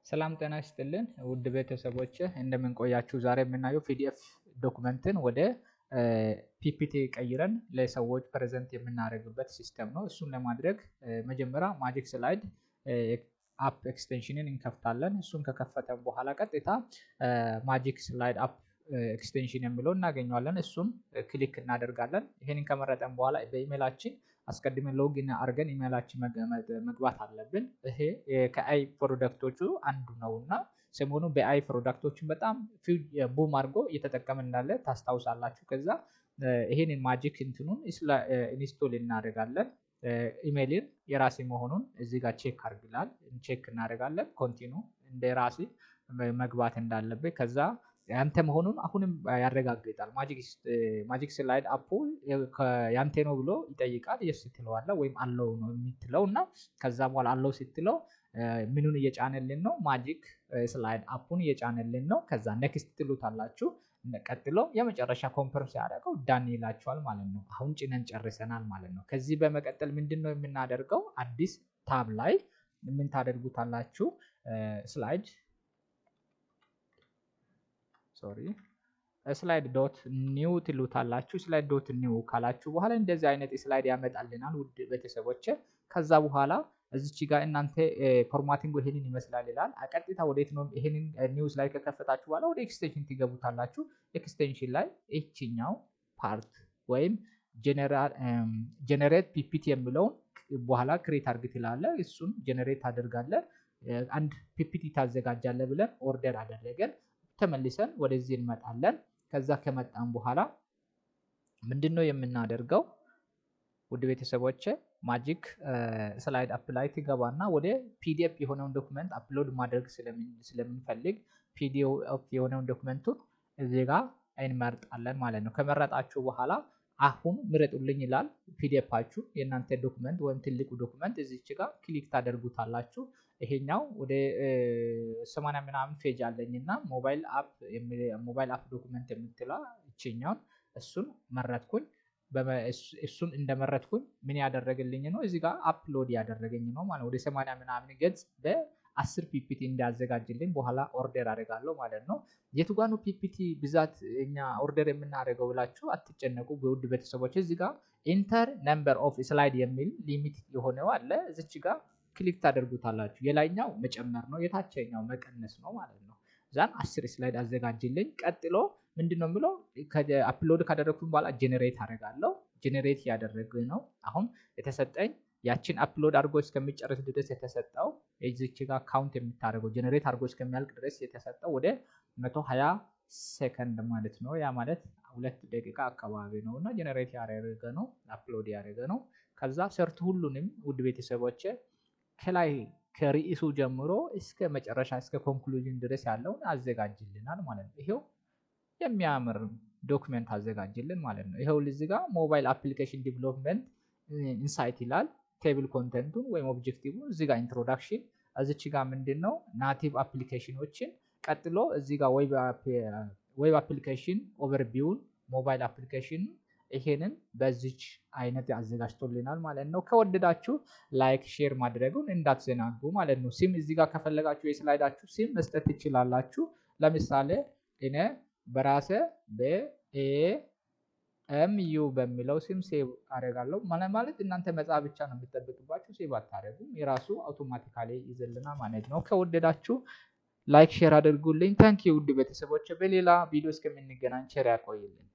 ሰላም ጤና ይስጥልን ውድ ቤተሰቦች እንደምን ቆያችሁ? ዛሬ የምናየው ፒዲኤፍ ዶክመንትን ወደ ፒፒቲ ቀይረን ለሰዎች ፕሬዘንት የምናደርግበት ሲስተም ነው። እሱን ለማድረግ መጀመሪያ ማጂክ ስላይድ አፕ ኤክስቴንሽንን እንከፍታለን። እሱን ከከፈተን በኋላ ቀጥታ ማጂክ ስላይድ አፕ ኤክስቴንሽን የሚለው እናገኘዋለን። እሱን ክሊክ እናደርጋለን። ይሄንን ከመረጠን በኋላ በኢሜይላችን አስቀድመን ሎጊን አድርገን ኢሜይላችን መግባት አለብን። ይሄ ከአይ ፕሮዳክቶቹ አንዱ ነውና ሰሞኑን በአይ ፕሮዳክቶችን በጣም ቡም አድርጎ እየተጠቀምን እንዳለ ታስታውሳላችሁ። ከዛ ይሄንን ማጂክ እንትኑን ኢንስቶል እናደርጋለን። ኢሜይልን የራሴ መሆኑን እዚህ ጋር ቼክ እናደርጋለን። ኮንቲኑ እንደ ራሴ መግባት እንዳለብኝ ከዛ ያንተ መሆኑን አሁንም ያረጋግጣል። ማጂክ ስላይድ አፑ ያንተ ነው ብሎ ይጠይቃል። የስ ትለዋለህ ወይም አለው ነው የምትለው እና ከዛ በኋላ አለው ስትለው ምኑን እየጫነልን ነው? ማጂክ ስላይድ አፑን እየጫነልን ነው። ከዛ ኔክስት ትሉታላችሁ። ቀጥሎ የመጨረሻ ኮንፈርም ሲያደርገው ዳን ይላችኋል ማለት ነው። አሁን ጭነን ጨርሰናል ማለት ነው። ከዚህ በመቀጠል ምንድነው የምናደርገው? አዲስ ታብ ላይ ምን ታደርጉታላችሁ? ስላይድ ዶት ኒው ትሉታላችሁ። ስላይድ ዶት ኒው ካላችሁ በኋላ እንደዚህ አይነት ስላይድ ያመጣልናል ውድ ቤተሰቦች። ከዛ በኋላ እዚች ጋር እናንተ ፎርማቲንግ ይሄንን ይመስላል ይላል። ቀጥታ ወዴት ነው? ይሄንን ኒውስ ላይ ከከፈታችሁ በኋላ ወደ ኤክስቴንሽን ትገቡታላችሁ። ኤክስቴንሽን ላይ እቺኛው ፓርት ወይም ጀነሬት ፒፒቲ የሚለውን በኋላ ክሬት አድርግ ትላለህ። እሱን ጀነሬት አደርጋለህ። አንድ ፒፒቲ ታዘጋጃለህ ብለን ኦርደር አደረገን። ተመልሰን ወደዚህ እንመጣለን። ከዛ ከመጣን በኋላ ምንድነው የምናደርገው? ውድ ቤተሰቦች ማጂክ ስላይድ አፕ ላይ ትገባና ወደ ፒዲኤፍ የሆነውን ዶክመንት አፕሎድ ማድረግ ስለምንፈልግ ፒዲኤፍ የሆነውን ዶክመንቱን እዚህ ጋር እንመርጣለን ማለት ነው። ከመረጣችሁ በኋላ አሁን ምረጡልኝ ይላል። ፒዲኤፋችሁ የእናንተ ዶክመንት ወይም ትልቁ ዶክመንት እዚች ጋር ክሊክ ታደርጉታላችሁ። ይሄኛው ወደ 80 ምናምን ፔጅ አለኝና ሞባይል አፕ ዶክመንት የምትለው እቺኛውን እሱን መረጥኩኝ። እሱን እንደመረጥኩኝ ምን ያደረገልኝ ነው? እዚህ ጋር አፕሎድ ያደረገኝ ነው ማለት ወደ 80 ምናምን ገጽ በ10 ፒፒቲ እንዲያዘጋጅልኝ በኋላ ኦርደር አደርጋለሁ ማለት ነው። የቱ ጋር ነው ፒፒቲ ብዛት እኛ ኦርደር የምናደርገው ብላችሁ አትጨነቁ ውድ ቤተሰቦች። እዚህ ጋር ኢንተር ነምበር ኦፍ ስላይድ የሚል ሊሚት የሆነው አለ። እዚች ጋር ክሊክ ታደርጉታላችሁ። የላይኛው መጨመር ነው፣ የታችኛው መቀነስ ነው ማለት ነው። ዛን 10 ስላይድ አዘጋጅልኝ። ቀጥሎ ምንድነው የሚለው? አፕሎድ ካደረኩኝ በኋላ ጄኔሬት አደርጋለሁ። ጄኔሬት ያደረገ ነው አሁን የተሰጠኝ ያችን አፕሎድ አድርጎ እስከሚጨርስ ድረስ የተሰጠው እዚች ጋር ካውንት የምታደርገው ጄኔሬት አድርጎ እስከሚያልቅ ድረስ የተሰጠው ወደ 120 ሰከንድ ማለት ነው። ያ ማለት 2 ደቂቃ አካባቢ ነው እና ጄኔሬት ያደረገ ነው፣ አፕሎድ ያደረገ ነው። ከዛ ሰርት ሁሉንም ውድ ቤተሰቦች ከላይ ከርዕሱ ጀምሮ እስከ መጨረሻ እስከ ኮንክሉዥን ድረስ ያለውን አዘጋጅልናል ማለት ነው። ይሄው የሚያምር ዶክመንት አዘጋጅልን ማለት ነው። ይሄው እዚህ ጋር ሞባይል አፕሊኬሽን ዲቨሎፕመንት ኢንሳይት ይላል። ቴብል ኮንተንቱን ወይም ኦብጀክቲቭን እዚህ ጋር ኢንትሮዳክሽን፣ እዚች ጋር ምንድነው ናቲቭ አፕሊኬሽኖችን፣ ቀጥሎ እዚህ ጋር ዌብ አፕሊኬሽን ኦቨርቪውን፣ ሞባይል አፕሊኬሽን ይሄንን በዚች አይነት አዘጋጅቶልናል ማለት ነው። ከወደዳችሁ ላይክ ሼር ማድረጉን እንዳትዘናጉ ማለት ነው። ሲም እዚህ ጋር ከፈለጋችሁ የስላይዳችሁ ሲም መስጠት ትችላላችሁ። ለምሳሌ እኔ በራሴ በኤምዩ በሚለው ሲም ሴቭ አደርጋለሁ ማለት እናንተ መጻፍ ብቻ ነው የሚጠበቅባችሁ። ሴቭ አታደርጉም፣ የራሱ አውቶማቲካሊ ይዘልና ማለት ነው። ከወደዳችሁ ላይክ ሼር አድርጉልኝ። ታንኪ ውድ ቤተሰቦች፣ በሌላ ቪዲዮ እስከምንገናኝ ቸር ያቆይልን።